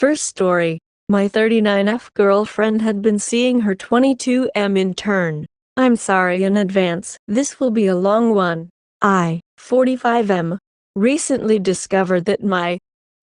First story. My 39F girlfriend had been seeing her 22M intern. I'm sorry in advance, this will be a long one. I, 45M, recently discovered that my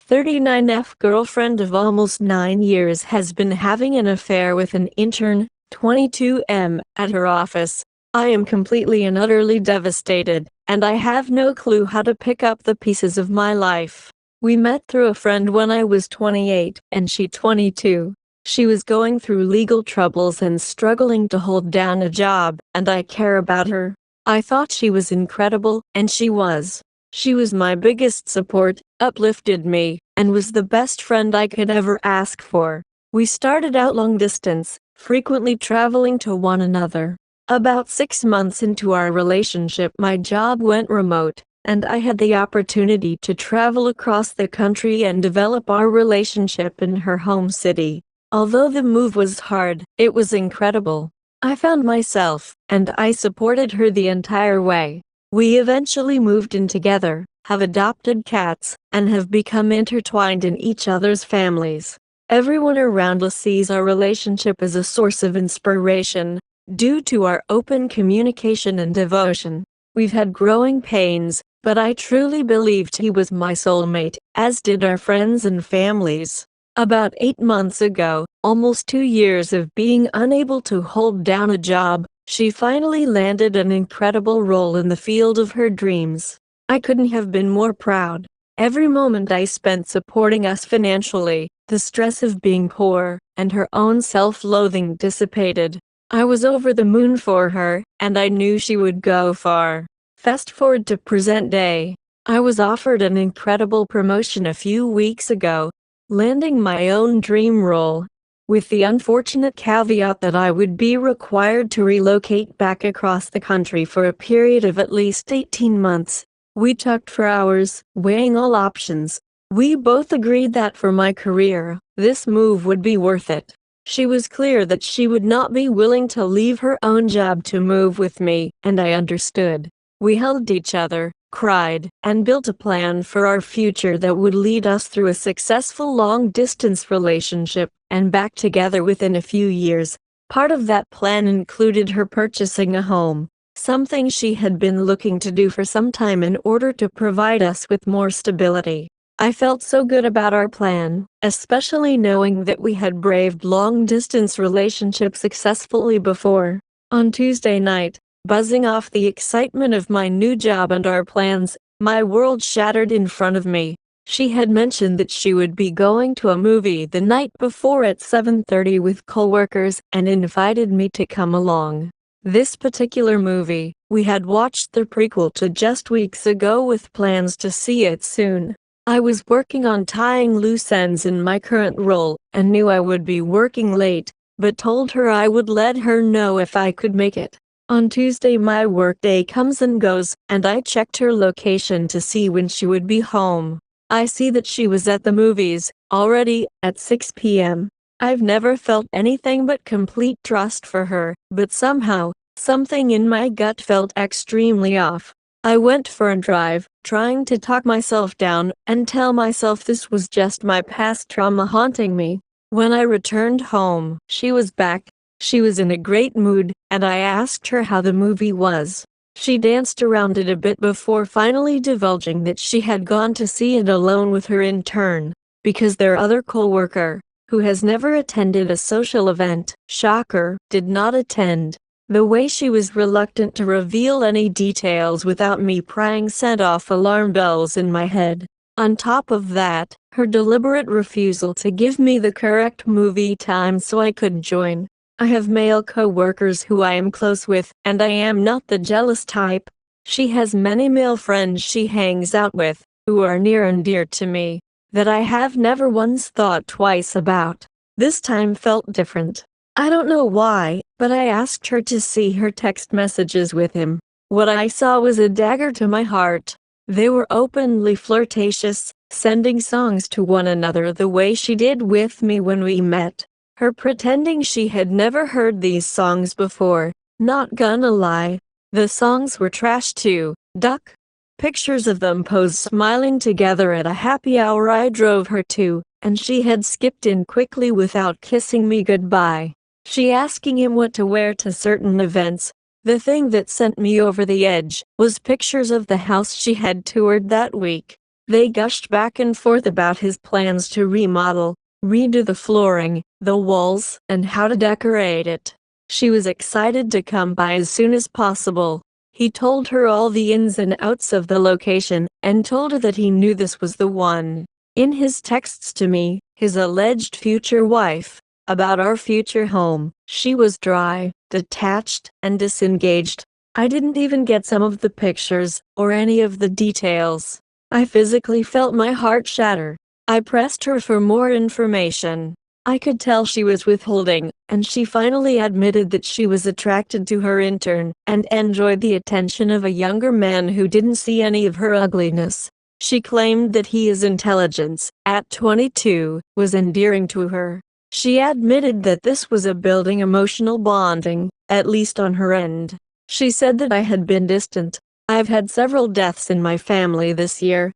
39F girlfriend of almost 9 years has been having an affair with an intern, 22M, at her office. I am completely and utterly devastated, and I have no clue how to pick up the pieces of my life. We met through a friend when I was 28 and she 22. She was going through legal troubles and struggling to hold down a job, and I care about her. I thought she was incredible, and she was. She was my biggest support, uplifted me, and was the best friend I could ever ask for. We started out long distance, frequently traveling to one another. About 6 months into our relationship, my job went remote, and I had the opportunity to travel across the country and develop our relationship in her home city. Although the move was hard, it was incredible. I found myself, and I supported her the entire way. We eventually moved in together, have adopted cats, and have become intertwined in each other's families. Everyone around us sees our relationship as a source of inspiration, due to our open communication and devotion. We've had growing pains, but I truly believed he was my soulmate, as did our friends and families. About 8 months ago, almost 2 years of being unable to hold down a job, she finally landed an incredible role in the field of her dreams. I couldn't have been more proud. Every moment I spent supporting us financially, the stress of being poor, and her own self-loathing dissipated. I was over the moon for her, and I knew she would go far. Fast forward to present day. I was offered an incredible promotion a few weeks ago, landing my own dream role, with the unfortunate caveat that I would be required to relocate back across the country for a period of at least 18 months. We talked for hours, weighing all options. We both agreed that for my career, this move would be worth it. She was clear that she would not be willing to leave her own job to move with me, and I understood. We held each other, cried, and built a plan for our future that would lead us through a successful long-distance relationship and back together within a few years. Part of that plan included her purchasing a home, something she had been looking to do for some time in order to provide us with more stability. I felt so good about our plan, especially knowing that we had braved long-distance relationships successfully before. On Tuesday night, buzzing off the excitement of my new job and our plans, my world shattered in front of me. She had mentioned that she would be going to a movie the night before at 7:30 with coworkers and invited me to come along. This particular movie, we had watched the prequel to just weeks ago with plans to see it soon. I was working on tying loose ends in my current role and knew I would be working late, but told her I would let her know if I could make it. On Tuesday my workday comes and goes, and I checked her location to see when she would be home. I see that she was at the movies, already, at 6 p.m. I've never felt anything but complete trust for her, but somehow, something in my gut felt extremely off. I went for a drive, trying to talk myself down and tell myself this was just my past trauma haunting me. When I returned home, she was back. She was in a great mood, and I asked her how the movie was. She danced around it a bit before finally divulging that she had gone to see it alone with her intern, because their other coworker, who has never attended a social event, shocker, did not attend. The way she was reluctant to reveal any details without me prying set off alarm bells in my head. On top of that, her deliberate refusal to give me the correct movie time so I could join. I have male co-workers who I am close with, and I am not the jealous type. She has many male friends she hangs out with, who are near and dear to me, that I have never once thought twice about. This time felt different. I don't know why, but I asked her to see her text messages with him. What I saw was a dagger to my heart. They were openly flirtatious, sending songs to one another the way she did with me when we met. Her pretending she had never heard these songs before. Not gonna lie, the songs were trash too. Duck. Pictures of them posed smiling together at a happy hour I drove her to, and she had skipped in quickly without kissing me goodbye. She asking him what to wear to certain events. The thing that sent me over the edge was pictures of the house she had toured that week. They gushed back and forth about his plans to remodel, redo the flooring, the walls, and how to decorate it. She was excited to come by as soon as possible. He told her all the ins and outs of the location, and told her that he knew this was the one. In his texts to me, his alleged future wife, about our future home, she was dry, detached, and disengaged. I didn't even get some of the pictures, or any of the details. I physically felt my heart shatter. I pressed her for more information. I could tell she was withholding, and she finally admitted that she was attracted to her intern, and enjoyed the attention of a younger man who didn't see any of her ugliness. She claimed that his intelligence, at 22, was endearing to her. She admitted that this was a building emotional bonding, at least on her end. She said that I had been distant. I've had several deaths in my family this year,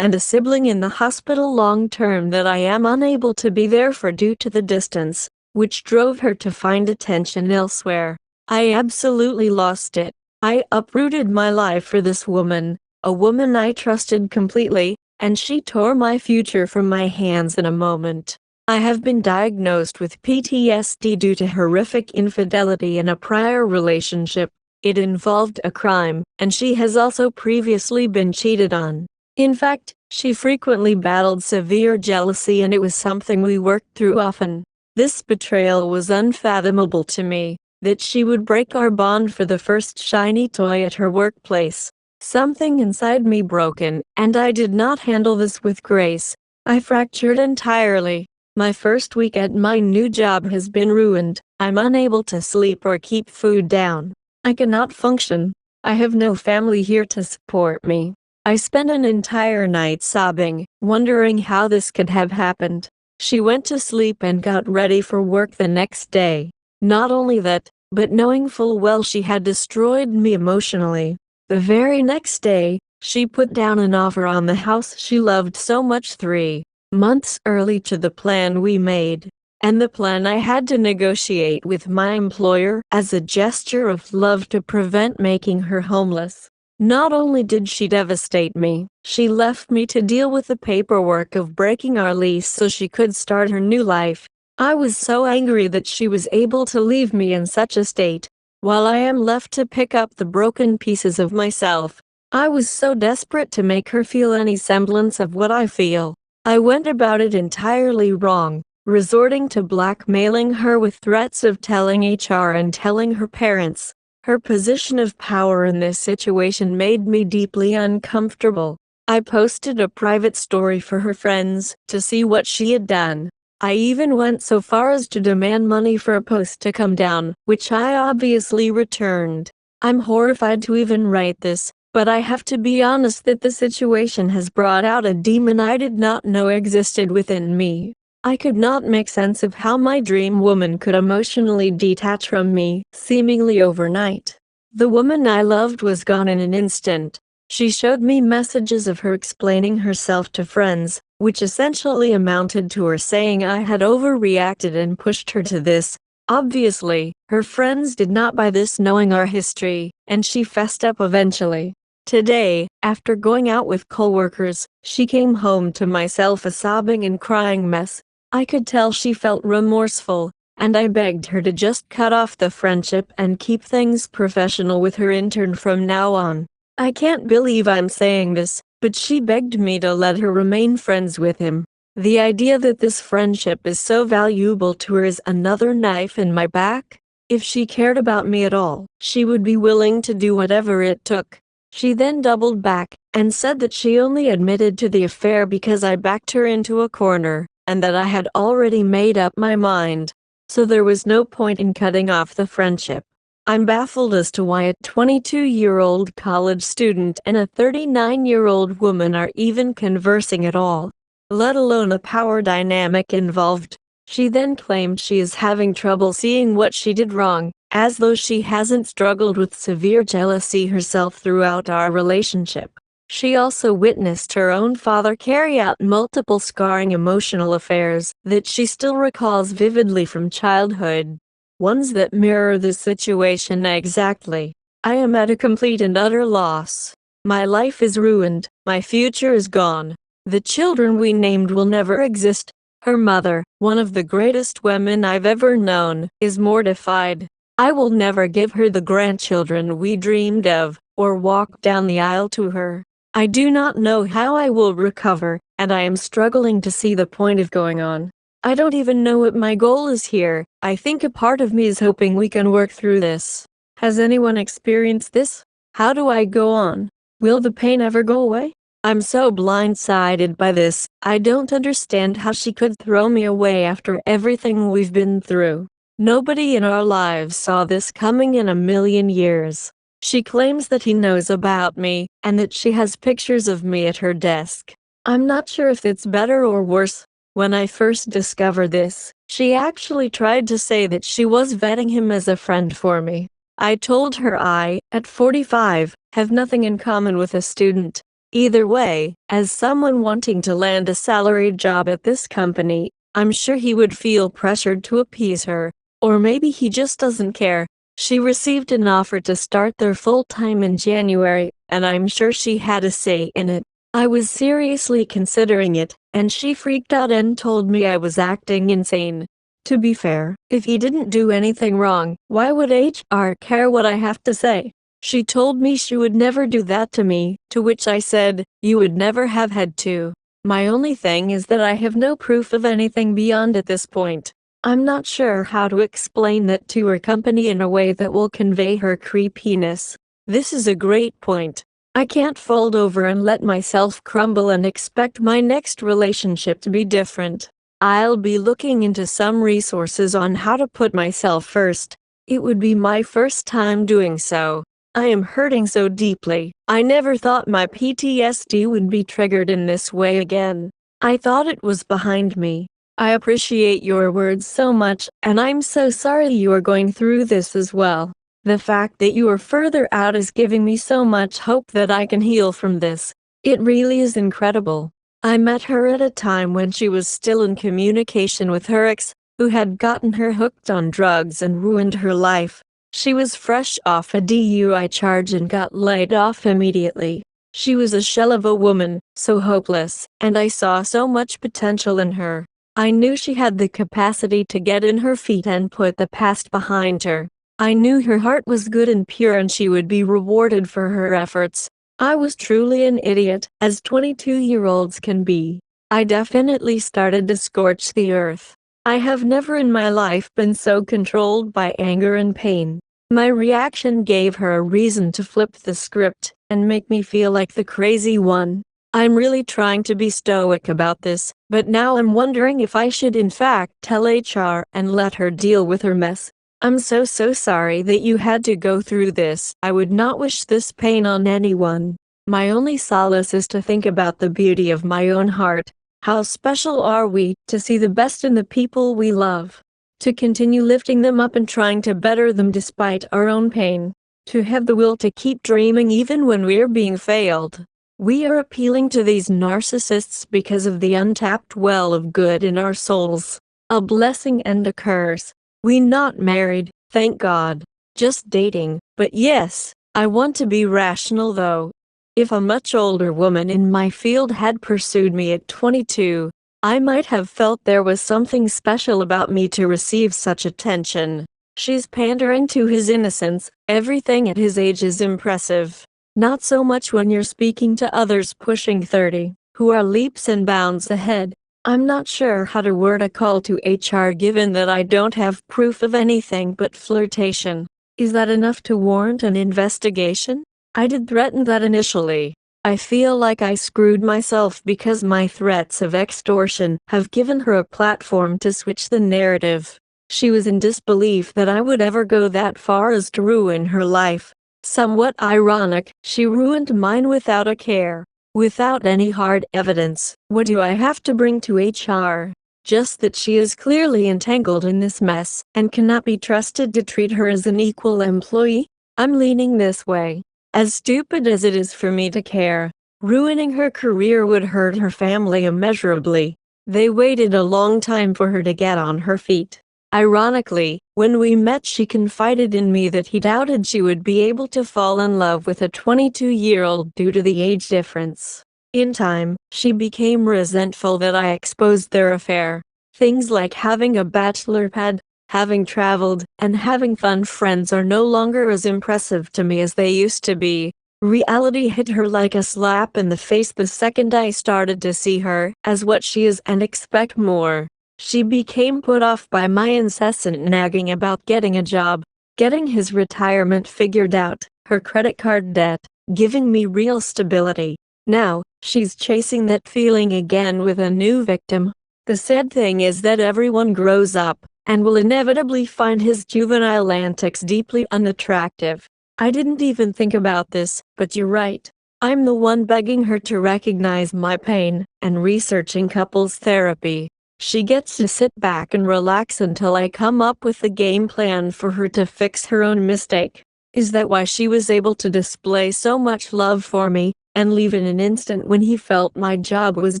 and a sibling in the hospital long term that I am unable to be there for due to the distance, which drove her to find attention elsewhere. I absolutely lost it. I uprooted my life for this woman, a woman I trusted completely, and she tore my future from my hands in a moment. I have been diagnosed with PTSD due to horrific infidelity in a prior relationship. It involved a crime, and she has also previously been cheated on. In fact, she frequently battled severe jealousy, and it was something we worked through often. This betrayal was unfathomable to me, that she would break our bond for the first shiny toy at her workplace. Something inside me broken, and I did not handle this with grace. I fractured entirely. My first week at my new job has been ruined. I'm unable to sleep or keep food down. I cannot function. I have no family here to support me. I spent an entire night sobbing, wondering how this could have happened. She went to sleep and got ready for work the next day. Not only that, but knowing full well she had destroyed me emotionally. The very next day, she put down an offer on the house she loved so much 3 months early to the plan we made, and the plan I had to negotiate with my employer as a gesture of love to prevent making her homeless. Not only did she devastate me, she left me to deal with the paperwork of breaking our lease so she could start her new life. I was so angry that she was able to leave me in such a state, while I am left to pick up the broken pieces of myself. I was so desperate to make her feel any semblance of what I feel. I went about it entirely wrong, resorting to blackmailing her with threats of telling HR and telling her parents. Her position of power in this situation made me deeply uncomfortable. I posted a private story for her friends to see what she had done. I even went so far as to demand money for a post to come down, which I obviously returned. I'm horrified to even write this, but I have to be honest that the situation has brought out a demon I did not know existed within me. I could not make sense of how my dream woman could emotionally detach from me, seemingly overnight. The woman I loved was gone in an instant. She showed me messages of her explaining herself to friends, which essentially amounted to her saying I had overreacted and pushed her to this. Obviously, her friends did not buy this knowing our history, and she fessed up eventually. Today, after going out with coworkers, she came home to myself a sobbing and crying mess. I could tell she felt remorseful, and I begged her to just cut off the friendship and keep things professional with her intern from now on. I can't believe I'm saying this, but she begged me to let her remain friends with him. The idea that this friendship is so valuable to her is another knife in my back. If she cared about me at all, she would be willing to do whatever it took. She then doubled back, and said that she only admitted to the affair because I backed her into a corner, and that I had already made up my mind. So there was no point in cutting off the friendship. I'm baffled as to why a 22-year-old college student and a 39-year-old woman are even conversing at all, let alone a power dynamic involved. She then claimed she is having trouble seeing what she did wrong, as though she hasn't struggled with severe jealousy herself throughout our relationship. She also witnessed her own father carry out multiple scarring emotional affairs that she still recalls vividly from childhood. Ones that mirror the situation exactly. I am at a complete and utter loss. My life is ruined, my future is gone. The children we named will never exist. Her mother, one of the greatest women I've ever known, is mortified. I will never give her the grandchildren we dreamed of, or walk down the aisle to her. I do not know how I will recover, and I am struggling to see the point of going on. I don't even know what my goal is here. I think a part of me is hoping we can work through this. Has anyone experienced this? How do I go on? Will the pain ever go away? I'm so blindsided by this. I don't understand how she could throw me away after everything we've been through. Nobody in our lives saw this coming in a million years. She claims that he knows about me, and that she has pictures of me at her desk. I'm not sure if it's better or worse. When I first discovered this, she actually tried to say that she was vetting him as a friend for me. I told her I, at 45, have nothing in common with a student. Either way, as someone wanting to land a salaried job at this company, I'm sure he would feel pressured to appease her. Or maybe he just doesn't care. She received an offer to start there full-time in January, and I'm sure she had a say in it. I was seriously considering it, and she freaked out and told me I was acting insane. To be fair, if he didn't do anything wrong, why would HR care what I have to say? She told me she would never do that to me, to which I said, you would never have had to. My only thing is that I have no proof of anything beyond at this point. I'm not sure how to explain that to her company in a way that will convey her creepiness. This is a great point. I can't fold over and let myself crumble and expect my next relationship to be different. I'll be looking into some resources on how to put myself first. It would be my first time doing so. I am hurting so deeply. I never thought my PTSD would be triggered in this way again. I thought it was behind me. I appreciate your words so much, and I'm so sorry you are going through this as well. The fact that you are further out is giving me so much hope that I can heal from this. It really is incredible. I met her at a time when she was still in communication with her ex, who had gotten her hooked on drugs and ruined her life. She was fresh off a DUI charge and got laid off immediately. She was a shell of a woman, so hopeless, and I saw so much potential in her. I knew she had the capacity to get in her feet and put the past behind her. I knew her heart was good and pure and she would be rewarded for her efforts. I was truly an idiot, as 22-year-olds can be. I definitely started to scorch the earth. I have never in my life been so controlled by anger and pain. My reaction gave her a reason to flip the script and make me feel like the crazy one. I'm really trying to be stoic about this, but now I'm wondering if I should in fact tell HR and let her deal with her mess. I'm so sorry that you had to go through this. I would not wish this pain on anyone. My only solace is to think about the beauty of my own heart. How special are we to see the best in the people we love? To continue lifting them up and trying to better them despite our own pain. To have the will to keep dreaming even when we're being failed. We are appealing to these narcissists because of the untapped well of good in our souls. A blessing and a curse. We not married, thank God. Just dating, but yes, I want to be rational though. If a much older woman in my field had pursued me at 22, I might have felt there was something special about me to receive such attention. She's pandering to his innocence, everything at his age is impressive. Not so much when you're speaking to others pushing 30, who are leaps and bounds ahead. I'm not sure how to word a call to HR given that I don't have proof of anything but flirtation. Is that enough to warrant an investigation? I did threaten that initially. I feel like I screwed myself because my threats of extortion have given her a platform to switch the narrative. She was in disbelief that I would ever go that far as to ruin her life. Somewhat ironic, she ruined mine without a care. Without any hard evidence. What do I have to bring to HR? Just that she is clearly entangled in this mess, and cannot be trusted to treat her as an equal employee? I'm leaning this way. As stupid as it is for me to care, Ruining her career would hurt her family immeasurably. They waited a long time for her to get on her feet. Ironically, when we met, she confided in me that he doubted she would be able to fall in love with a 22-year-old due to the age difference. In time, she became resentful that I exposed their affair. Things like having a bachelor pad, having traveled, and having fun friends are no longer as impressive to me as they used to be. Reality hit her like a slap in the face the second I started to see her as what she is and expect more. She became put off by my incessant nagging about getting a job, getting his retirement figured out, her credit card debt, giving me real stability. Now, she's chasing that feeling again with a new victim. The sad thing is that everyone grows up and will inevitably find his juvenile antics deeply unattractive. I didn't even think about this, but you're right. I'm the one begging her to recognize my pain and researching couples therapy. She gets to sit back and relax until I come up with a game plan for her to fix her own mistake. Is that why she was able to display so much love for me and leave in an instant when he felt my job was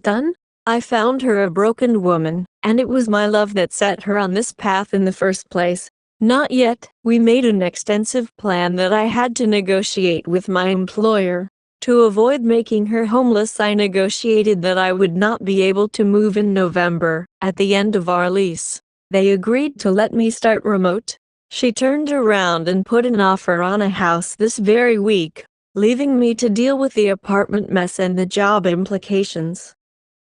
done? I found her a broken woman, and it was my love that set her on this path in the first place. Not yet. We made an extensive plan that I had to negotiate with my employer. To avoid making her homeless, I negotiated that I would not be able to move in November, at the end of our lease. They agreed to let me start remote. She turned around and put an offer on a house this very week, leaving me to deal with the apartment mess and the job implications.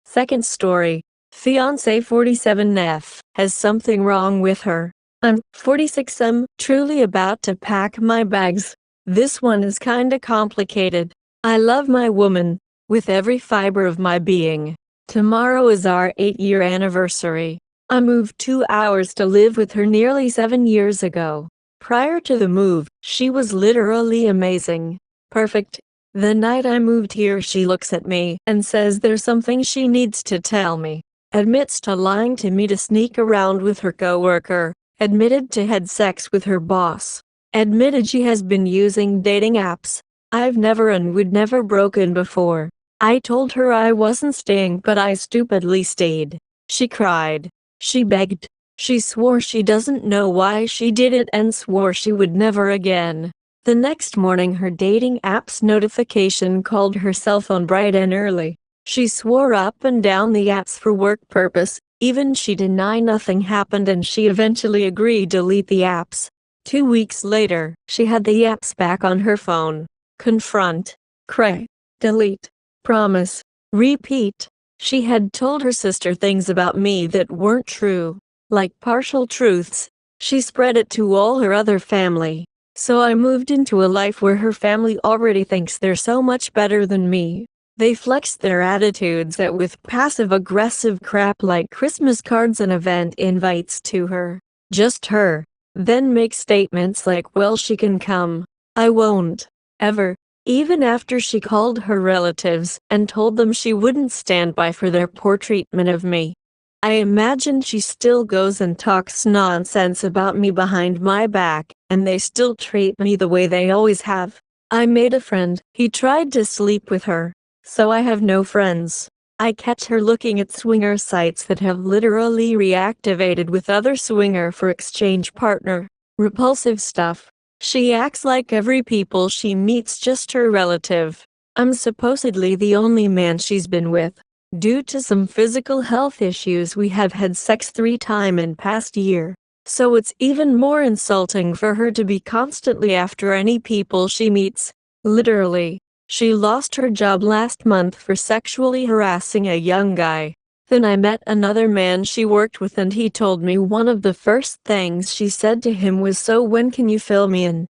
Second story. Fiancé 47F has something wrong with her. I'm 46. I'm truly about to pack my bags. This one is kinda complicated. I love my woman with every fiber of my being. Tomorrow is our 8-year anniversary. I moved 2 hours to live with her nearly 7 years ago. Prior to the move, she was literally amazing. Perfect. The night I moved here, she looks at me and says there's something she needs to tell me. Admits to lying to me to sneak around with her coworker. Admitted to had sex with her boss. Admitted she has been using dating apps. I've never and would never broken before. I told her I wasn't staying, but I stupidly stayed. She cried. She begged. She swore she doesn't know why she did it and swore she would never again. The next morning her dating app's notification called her cell phone bright and early. She swore up and down the apps for work purpose. Even she denied nothing happened and she eventually agreed to delete the apps. 2 weeks later, she had the apps back on her phone. Confront. Cray. Delete. Promise. Repeat. She had told her sister things about me that weren't true. Like partial truths. She spread it to all her other family. So I moved into a life where her family already thinks they're so much better than me. They flex their attitudes out with passive-aggressive crap like Christmas cards and event invites to her. Just her. Then make statements like, well, she can come. I won't. Ever. Even after she called her relatives and told them she wouldn't stand by for their poor treatment of me. I imagine she still goes and talks nonsense about me behind my back, and they still treat me the way they always have. I made a friend. He tried to sleep with her. So I have no friends. I catch her looking at swinger sites that have literally reactivated with other swinger for exchange partner. Repulsive stuff. She acts like every people she meets just her relative. I'm supposedly the only man she's been with. Due to some physical health issues, we have had sex 3 times in past year. So it's even more insulting for her to be constantly after any people she meets. Literally. She lost her job last month for sexually harassing a young guy. Then I met another man she worked with and he told me one of the first things she said to him was, so when can you fill me in?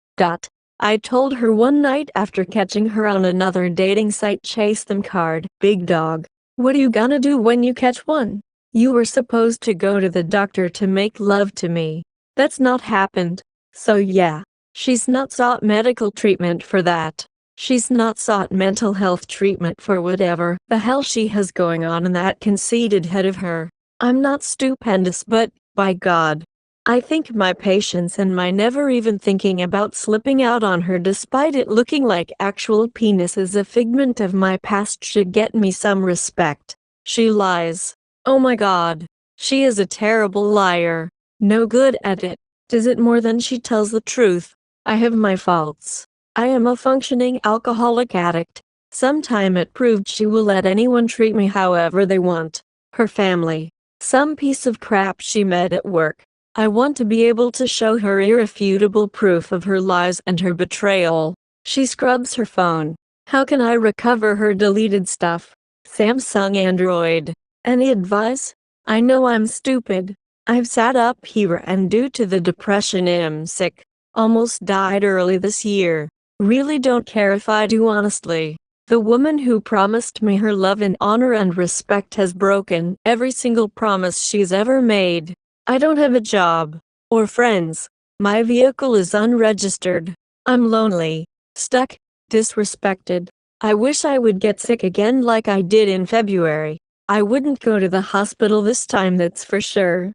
I told her one night after catching her on another dating site, chase them card, big dog. What are you gonna do when you catch one? You were supposed to go to the doctor to make love to me. That's not happened. So yeah, she's not sought medical treatment for that. She's not sought mental health treatment for whatever the hell she has going on in that conceited head of her. I'm not stupendous, but, by God, I think my patience and my never even thinking about slipping out on her despite it looking like actual penis is a figment of my past should get me some respect. She lies. Oh my god. She is a terrible liar. No good at it. Does it more than she tells the truth? I have my faults. I am a functioning alcoholic addict. Sometime it proved she will let anyone treat me however they want. Her family. Some piece of crap she met at work. I want to be able to show her irrefutable proof of her lies and her betrayal. She scrubs her phone. How can I recover her deleted stuff? Samsung Android. Any advice? I know I'm stupid. I've sat up here and due to the depression I'm sick. Almost died early this year. Really don't care if I do honestly. The woman who promised me her love and honor and respect has broken every single promise she's ever made. I don't have a job or friends. My vehicle is unregistered. I'm lonely, stuck, disrespected. I wish I would get sick again like I did in February. I wouldn't go to the hospital this time, that's for sure.